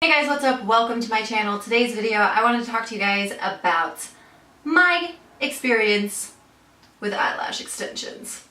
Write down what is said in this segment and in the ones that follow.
Hey guys, what's up? Welcome to my channel. Today's video, I wanted to talk to you guys about my experience with eyelash extensions.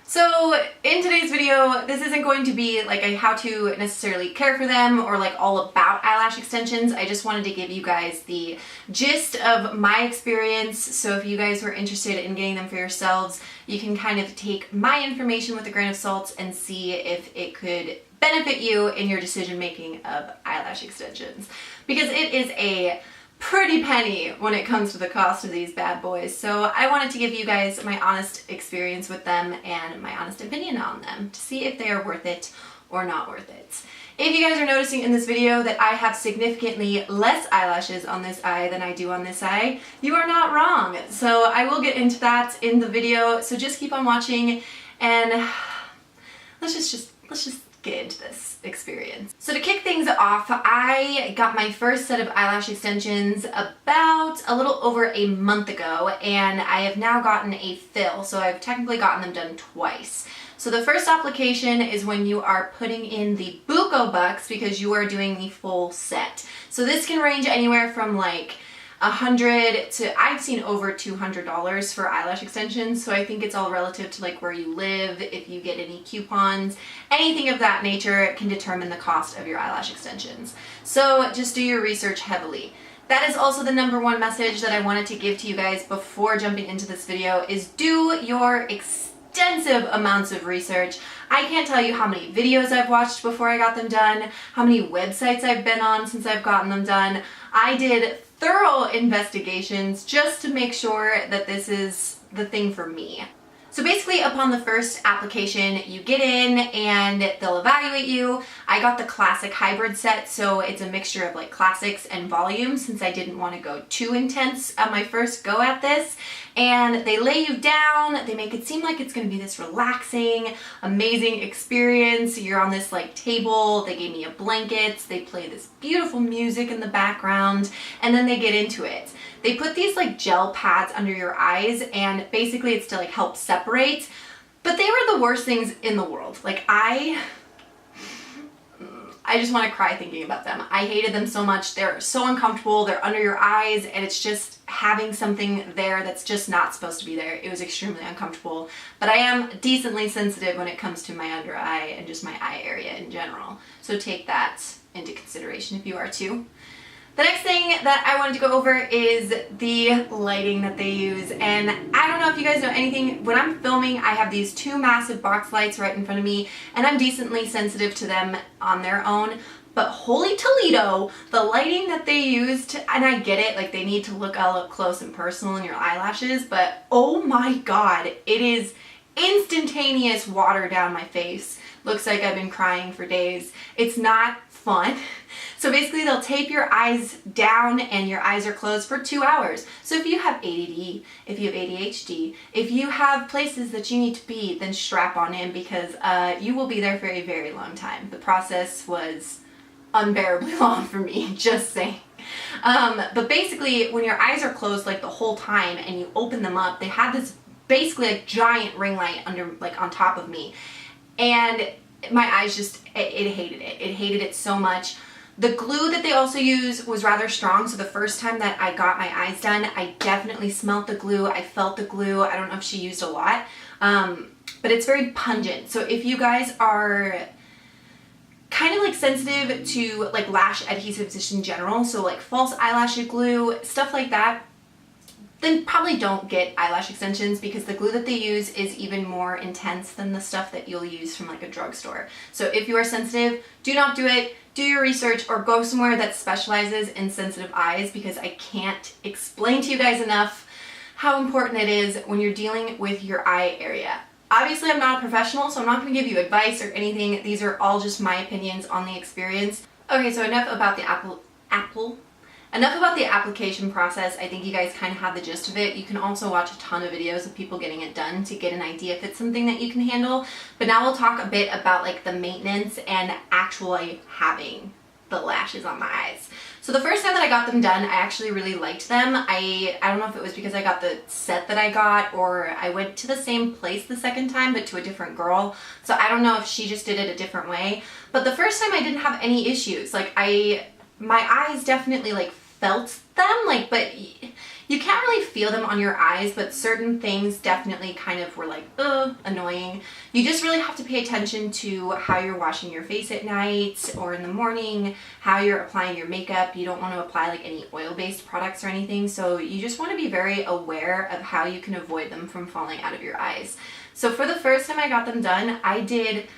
So in today's video, this isn't going to be like a how to necessarily care for them or like all about eyelash extensions. I just wanted to give you guys the gist of my experience. So if you guys were interested in getting them for yourselves, you can kind of take my information with a grain of salt and see if it could benefit you in your decision making of eyelash extensions. Because it is a pretty penny when it comes to the cost of these bad boys. So I wanted to give you guys my honest experience with them and my honest opinion on them to see if they are worth it or not worth it. If you guys are noticing in this video that I have significantly less eyelashes on this eye than I do on this eye, you are not wrong. So I will get into that in the video. So just keep on watching and let's just get into this experience. So to kick things off, I got my first set of eyelash extensions about a little over a month ago, and I have now gotten a fill, so I've technically gotten them done twice. So the first application is when you are putting in the buco bucks because you are doing the full set. So this can range anywhere from like $100 to, I've seen over $200 for eyelash extensions. So I think it's all relative to like where you live, if you get any coupons, anything of that nature can determine the cost of your eyelash extensions. So just do your research heavily. That is also the number one message that I wanted to give to you guys before jumping into this video is do your extensive amounts of research. I can't tell you how many videos I've watched before I got them done, how many websites I've been on since I've gotten them done. I did thorough investigations just to make sure that this is the thing for me. So basically upon the first application, you get in and they'll evaluate you. I got the classic hybrid set, so it's a mixture of like classics and volume since I didn't want to go too intense on my first go at this. And they lay you down, they make it seem like it's going to be this relaxing, amazing experience. You're on this like table, they gave me a blanket, they play this beautiful music in the background, and then they get into it. They put these like gel pads under your eyes and basically it's to like help separate, but they were the worst things in the world. Like I just want to cry thinking about them. I hated them so much. They're so uncomfortable. They're under your eyes and it's just having something there that's just not supposed to be there. It was extremely uncomfortable, but I am decently sensitive when it comes to my under eye and just my eye area in general. So take that into consideration if you are too. The next thing that I wanted to go over is the lighting that they use. And I don't know if you guys know anything, when I'm filming, I have these two massive box lights right in front of me, and I'm decently sensitive to them on their own. But holy Toledo, the lighting that they used, and I get it, like they need to look all up close and personal in your eyelashes, but oh my God, it is instantaneous water down my face. Looks like I've been crying for days. It's not fun. So basically they'll tape your eyes down and your eyes are closed for 2 hours. So if you have ADD, if you have ADHD, if you have places that you need to be, then strap on in because you will be there for a very long time. The process was unbearably long for me, just saying. But basically when your eyes are closed like the whole time and you open them up, they had this basically a giant ring light under, like on top of me. And my eyes just, it hated it. It hated it so much. The glue that they also use was rather strong, so the first time that I got my eyes done, I definitely smelled the glue, I felt the glue. I don't know if she used a lot, but it's very pungent. So if you guys are kind of like sensitive to like lash adhesives just in general, so like false eyelash glue, stuff like that, then probably don't get eyelash extensions because the glue that they use is even more intense than the stuff that you'll use from like a drugstore. So if you are sensitive, do not do it. Do your research or go somewhere that specializes in sensitive eyes because I can't explain to you guys enough how important it is when you're dealing with your eye area. Obviously, I'm not a professional, so I'm not going to give you advice or anything. These are all just my opinions on the experience. Okay, so enough about the Enough about the application process. I think you guys kind of have the gist of it. You can also watch a ton of videos of people getting it done to get an idea if it's something that you can handle. But now we'll talk a bit about like the maintenance and actually having the lashes on my eyes. So the first time that I got them done, I actually really liked them. I don't know if it was because I got the set that I got or I went to the same place the second time but to a different girl. So I don't know if she just did it a different way. But the first time I didn't have any issues. Like my eyes definitely like felt them, like, but you can't really feel them on your eyes, but certain things definitely kind of were like, annoying. You just really have to pay attention to how you're washing your face at night or in the morning, how you're applying your makeup. You don't want to apply like any oil-based products or anything, so you just want to be very aware of how you can avoid them from falling out of your eyes. So for the first time I got them done, I did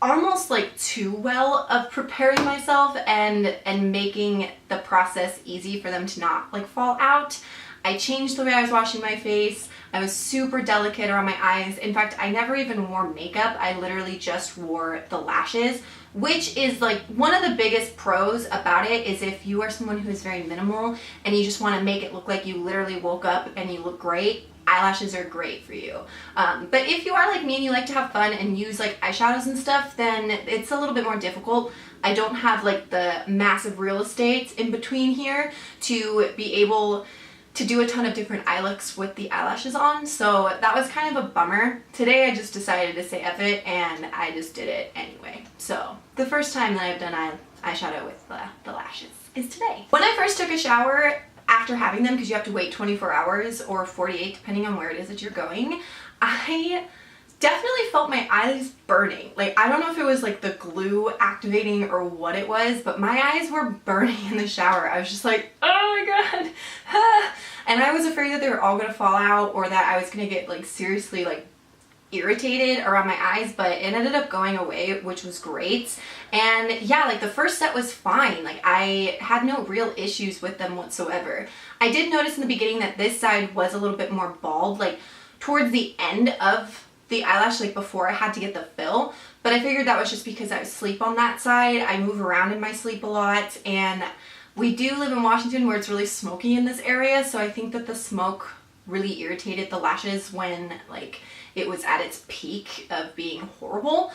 almost like too well of preparing myself and making the process easy for them to not like fall out. I changed the way I was washing my face. I was super delicate around my eyes. In fact, I never even wore makeup. I literally just wore the lashes, which is like one of the biggest pros about it is if you are someone who is very minimal and you just want to make it look like you literally woke up and you look great, eyelashes are great for you. But if you are like me and you like to have fun and use like eyeshadows and stuff, then it's a little bit more difficult. I don't have like the massive real estate in between here to be able to do a ton of different eye looks with the eyelashes on, so that was kind of a bummer. Today I just decided to say F it and I just did it anyway. So the first time that I've done eyeshadow with the lashes is today. When I first took a shower after having them, because you have to wait 24 hours or 48 depending on where it is that you're going, I definitely felt my eyes burning. Like, I don't know if it was like the glue activating or what it was, but my eyes were burning in the shower. I was just like, oh my god. And I was afraid that they were all gonna fall out or that I was gonna get like seriously like irritated around my eyes, but it ended up going away, which was great. And yeah, like the first set was fine. Like I had no real issues with them whatsoever. I did notice in the beginning that this side was a little bit more bald, like towards the end of the eyelash, like before I had to get the fill, but I figured that was just because I sleep on that side. I move around in my sleep a lot, and we do live in Washington where it's really smoky in this area, so I think that the smoke really irritated the lashes when like it was at its peak of being horrible,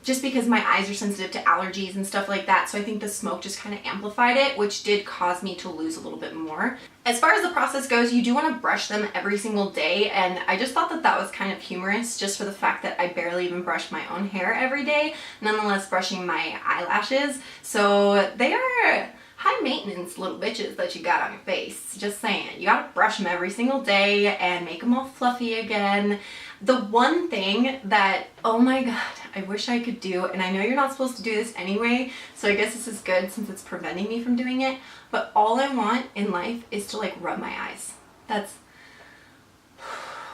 just because my eyes are sensitive to allergies and stuff like that, so I think the smoke just kind of amplified it, which did cause me to lose a little bit more. As far as the process goes, you do want to brush them every single day, and I just thought that that was kind of humorous just for the fact that I barely even brush my own hair every day, nonetheless brushing my eyelashes, so they are high maintenance little bitches that you got on your face. Just saying. You gotta brush them every single day and make them all fluffy again. The one thing that, oh my god, I wish I could do, and I know you're not supposed to do this anyway, so I guess this is good since it's preventing me from doing it, but all I want in life is to like rub my eyes. That's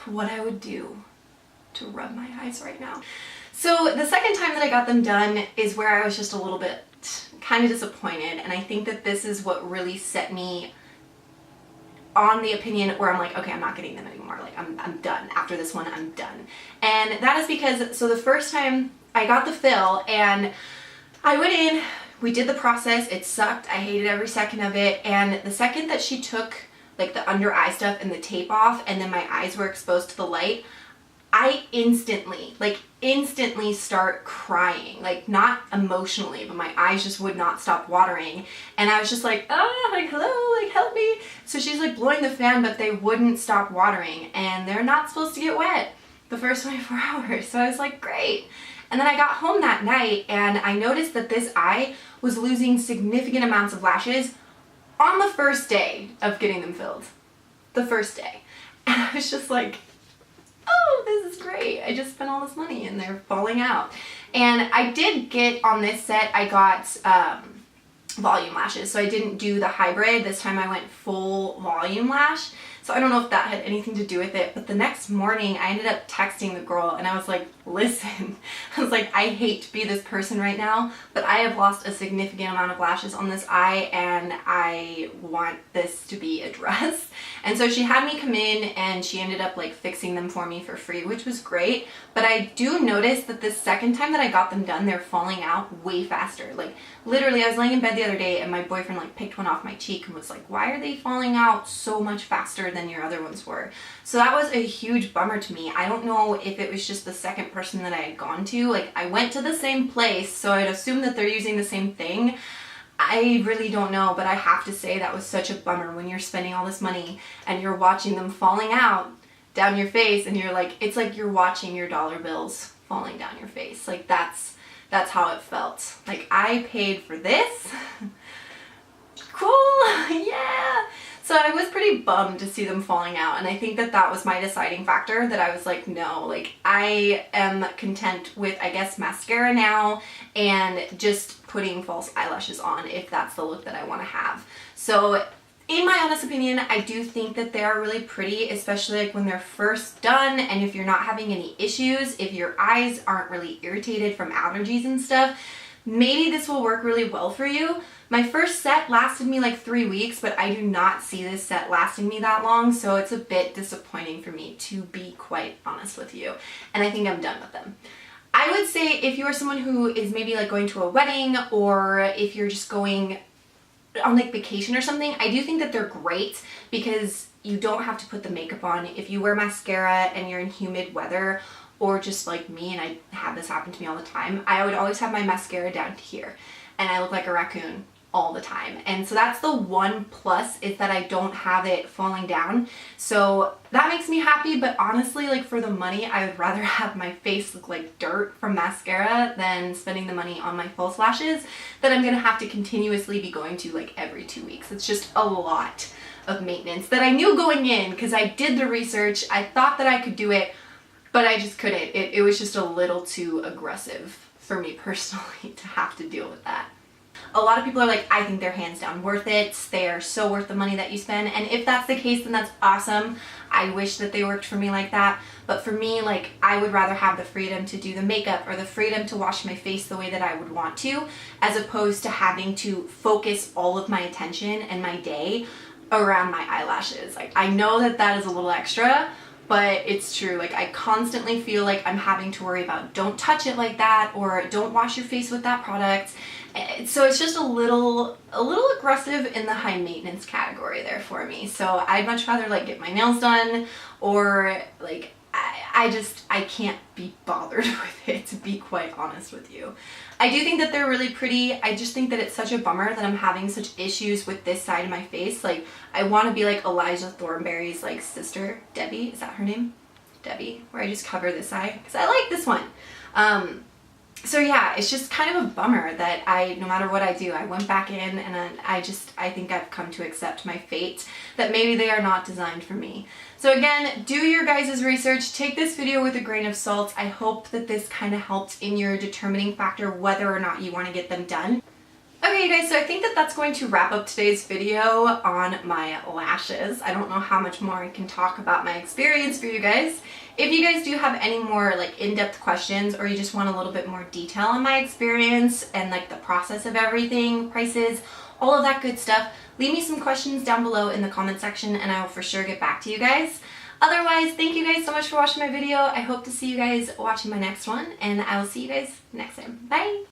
what I would do to rub my eyes right now. So the second time that I got them done is where I was just a little bit kind of disappointed, and I think that this is what really set me on the opinion where I'm like, okay, I'm not getting them anymore. Like I'm done. After this one, I'm done. And that is because, so the first time I got the fill and I went in, we did the process, it sucked, I hated every second of it, and the second that she took like the under eye stuff and the tape off and then my eyes were exposed to the light, I instantly start crying, like not emotionally, but my eyes just would not stop watering, and I was just like, oh, like hello, like help me. So she's like blowing the fan, but they wouldn't stop watering, and they're not supposed to get wet the first 24 hours. So I was like, great. And then I got home that night and I noticed that this eye was losing significant amounts of lashes on the first day of getting them filled. The first day. And I was just like, oh, this is great. I just spent all this money and they're falling out. And I did get, on this set, I got volume lashes. So I didn't do the hybrid. This time I went full volume lash. So I don't know if that had anything to do with it, but the next morning I ended up texting the girl and I was like, listen, I was like, I hate to be this person right now, but I have lost a significant amount of lashes on this eye and I want this to be addressed. And so she had me come in and she ended up like fixing them for me for free, which was great. But I do notice that the second time that I got them done, they're falling out way faster. Like literally I was laying in bed the other day and my boyfriend like picked one off my cheek and was like, why are they falling out so much faster than your other ones were? So that was a huge bummer to me. I don't know if it was just the second person that I had gone to. Like I went to the same place, so I'd assume that they're using the same thing. I really don't know, but I have to say that was such a bummer when you're spending all this money and you're watching them falling out down your face, and you're like, it's like you're watching your dollar bills falling down your face. Like that's how it felt. Like, I paid for this. Cool, yeah. So I was pretty bummed to see them falling out, and I think that that was my deciding factor, that I was like, no, like I am content with, I guess, mascara now and just putting false eyelashes on if that's the look that I want to have. So in my honest opinion, I do think that they are really pretty, especially like when they're first done, and if you're not having any issues, if your eyes aren't really irritated from allergies and stuff, maybe this will work really well for you. My first set lasted me like 3 weeks, but I do not see this set lasting me that long, so it's a bit disappointing for me, to be quite honest with you. And I think I'm done with them. I would say if you are someone who is maybe like going to a wedding, or if you're just going on like vacation or something, I do think that they're great because you don't have to put the makeup on. If you wear mascara and you're in humid weather, or just like me, and I have this happen to me all the time, I would always have my mascara down to here and I look like a raccoon all the time. And so that's the one plus, is that I don't have it falling down. So that makes me happy, but honestly, like for the money, I would rather have my face look like dirt from mascara than spending the money on my false lashes that I'm gonna have to continuously be going to like every 2 weeks. It's just a lot of maintenance that I knew going in, because I did the research. I thought that I could do it, but I just couldn't. It was just a little too aggressive for me personally to have to deal with that. A lot of people are like, I think they're hands down worth it. They are so worth the money that you spend. And if that's the case, then that's awesome. I wish that they worked for me like that. But for me, like, I would rather have the freedom to do the makeup or the freedom to wash my face the way that I would want to, as opposed to having to focus all of my attention and my day around my eyelashes. Like, I know that that is a little extra, but it's true. Like, I constantly feel like I'm having to worry about, don't touch it like that, or don't wash your face with that product. So it's just a little aggressive in the high maintenance category there for me. So I'd much rather like get my nails done, or like I can't be bothered with it, to be quite honest with you. I do think that they're really pretty. I just think that it's such a bummer that I'm having such issues with this side of my face. Like, I want to be like Elijah Thornberry's like sister, Debbie, is that her name? Debbie, where I just cover this eye, because I like this one. So yeah, it's just kind of a bummer that no matter what I do, I went back in, and I think I've come to accept my fate, that maybe they are not designed for me. So again, do your guys' research. Take this video with a grain of salt. I hope that this kind of helped in your determining factor whether or not you want to get them done. Okay, you guys, so I think that that's going to wrap up today's video on my lashes. I don't know how much more I can talk about my experience for you guys. If you guys do have any more like in-depth questions, or you just want a little bit more detail on my experience and like the process of everything, prices, all of that good stuff, leave me some questions down below in the comment section and I will for sure get back to you guys. Otherwise, thank you guys so much for watching my video. I hope to see you guys watching my next one, and I will see you guys next time. Bye!